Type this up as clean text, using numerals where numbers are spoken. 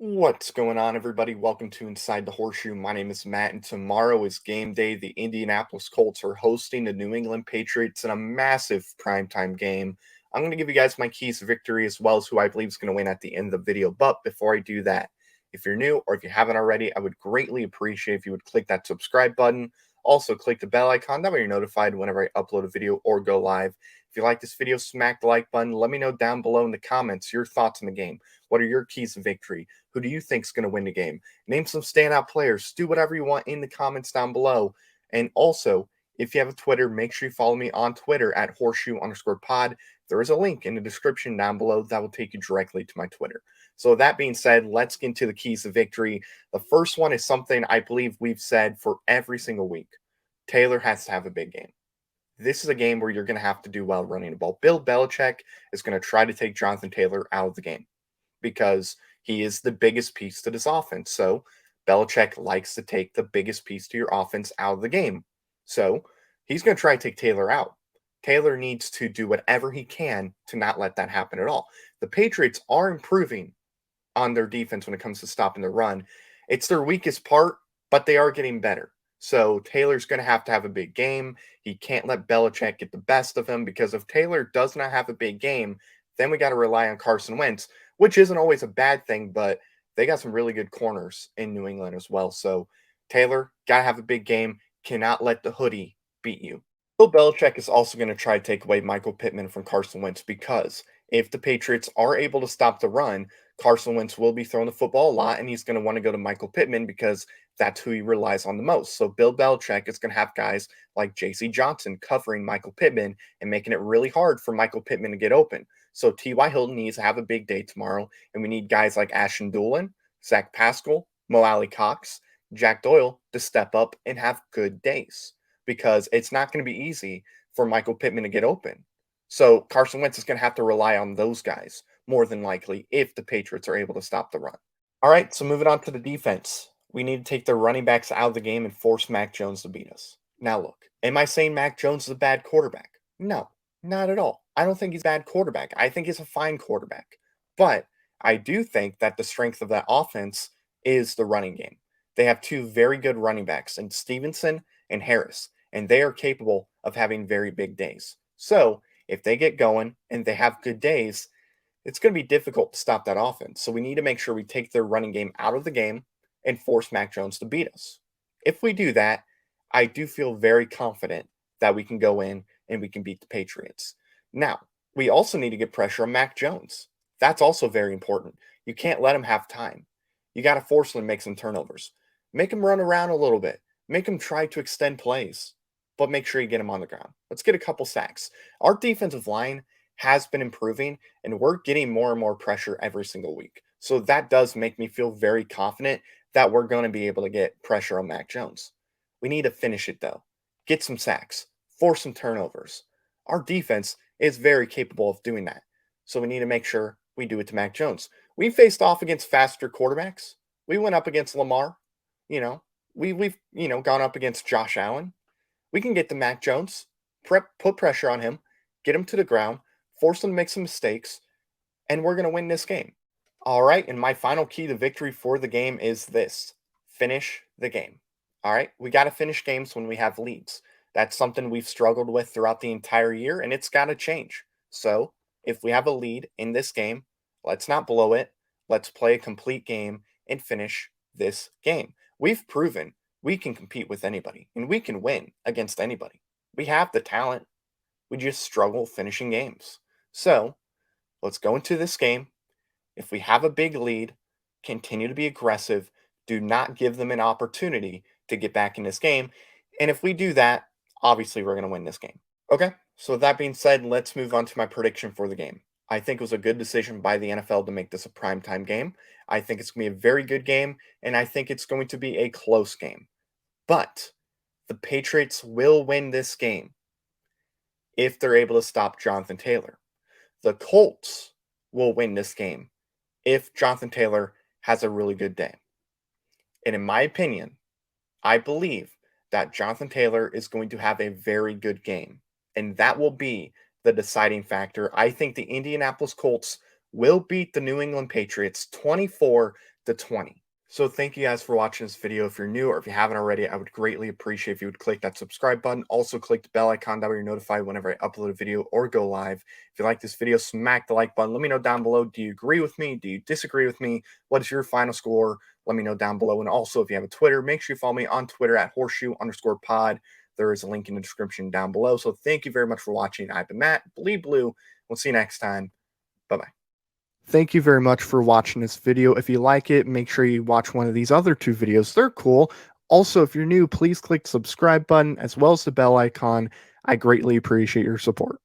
What's going on, everybody? Welcome to Inside the Horseshoe. My name is Matt, and tomorrow is game day. The Indianapolis Colts are hosting the New England Patriots in a massive primetime game. I'm going to give you guys my keys to victory as well as who I believe is going to win at the end of the video. But before I do that, if you're new or if you haven't already, I would greatly appreciate if you would click that subscribe button. Also, click the bell icon. That way you're notified whenever I upload a video or go live. If you like this video, smack the like button. Let me know down below in the comments your thoughts on the game. What are your keys to victory? Who do you think is going to win the game? Name some standout players. Do whatever you want in the comments down below. And also, if you have a Twitter, make sure you follow me on Twitter at horseshoe_pod. There is a link in the description down below that will take you directly to my Twitter. So that being said, let's get into the keys to victory. The first one is something I believe we've said for every single week. Taylor has to have a big game. This is a game where you're going to have to do well running the ball. Bill Belichick is going to try to take Jonathan Taylor out of the game because he is the biggest piece to this offense. So Belichick likes to take the biggest piece to your offense out of the game. So he's going to try to take Taylor out. Taylor needs to do whatever he can to not let that happen at all. The Patriots are improving on their defense when it comes to stopping the run. It's their weakest part, but they are getting better. So Taylor's going to have a big game. He can't let Belichick get the best of him because if Taylor does not have a big game, then we got to rely on Carson Wentz, which isn't always a bad thing, but they got some really good corners in New England as well. So Taylor got to have a big game. Cannot let the hoodie beat you. Bill Belichick is also going to try to take away Michael Pittman from Carson Wentz because if the Patriots are able to stop the run, Carson Wentz will be throwing the football a lot, and he's going to want to go to Michael Pittman because that's who he relies on the most. So Bill Belichick is going to have guys like J.C. Johnson covering Michael Pittman and making it really hard for Michael Pittman to get open. So T.Y. Hilton needs to have a big day tomorrow, and we need guys like Ashton Doolin, Zach Pascal, Mo Alley Cox, Jack Doyle to step up and have good days because it's not going to be easy for Michael Pittman to get open. So Carson Wentz is going to have to rely on those guys more than likely if the Patriots are able to stop the run. All right, so moving on to the defense. We need to take their running backs out of the game and force Mac Jones to beat us. Now, look, am I saying Mac Jones is a bad quarterback? No, not at all. I don't think he's a bad quarterback. I think he's a fine quarterback. But I do think that the strength of that offense is the running game. They have two very good running backs in Stevenson and Harris, and they are capable of having very big days. So if they get going and they have good days, it's going to be difficult to stop that offense. So we need to make sure we take their running game out of the game and force Mac Jones to beat us. If we do that, I do feel very confident that we can go in and we can beat the Patriots. Now, we also need to get pressure on Mac Jones. That's also very important. You can't let him have time. You got to force him to make some turnovers. Make him run around a little bit. Make him try to extend plays, but make sure you get him on the ground. Let's get a couple sacks. Our defensive line has been improving, and we're getting more and more pressure every single week. So that does make me feel very confident that we're going to be able to get pressure on Mac Jones. We need to finish it, though. Get some sacks, force some turnovers. Our defense is very capable of doing that. So we need to make sure we do it to Mac Jones. We faced off against faster quarterbacks. We went up against Lamar. You know, we've gone up against Josh Allen. We can get to Mac Jones, put pressure on him, get him to the ground, force him to make some mistakes, and we're going to win this game. All right, and my final key to victory for the game is this: finish the game. All right, we got to finish games when we have leads. That's something we've struggled with throughout the entire year, and it's got to change. So if we have a lead in this game, let's not blow it. Let's play a complete game and finish this game. We've proven we can compete with anybody, and we can win against anybody. We have the talent. We just struggle finishing games. So let's go into this game. If we have a big lead, continue to be aggressive. Do not give them an opportunity to get back in this game. And if we do that, obviously we're going to win this game. Okay, so with that being said, let's move on to my prediction for the game. I think it was a good decision by the NFL to make this a primetime game. I think it's going to be a very good game, and I think it's going to be a close game. But the Patriots will win this game if they're able to stop Jonathan Taylor. The Colts will win this game if Jonathan Taylor has a really good day. And in my opinion, I believe that Jonathan Taylor is going to have a very good game. And that will be the deciding factor. I think the Indianapolis Colts will beat the New England Patriots 24 to 20. So thank you guys for watching this video. If you're new or if you haven't already, I would greatly appreciate if you would click that subscribe button. Also click the bell icon, that way you're notified whenever I upload a video or go live. If you like this video, smack the like button. Let me know down below, do you agree with me? Do you disagree with me? What is your final score? Let me know down below. And also, if you have a Twitter, make sure you follow me on Twitter at horseshoe_pod. There is a link in the description down below. So thank you very much for watching. I've been Matt, bleed blue. We'll see you next time. Bye-bye. Thank you very much for watching this video. If you like it, make sure you watch one of these other 2 videos. They're cool. Also, if you're new, please click the subscribe button as well as the bell icon. I greatly appreciate your support.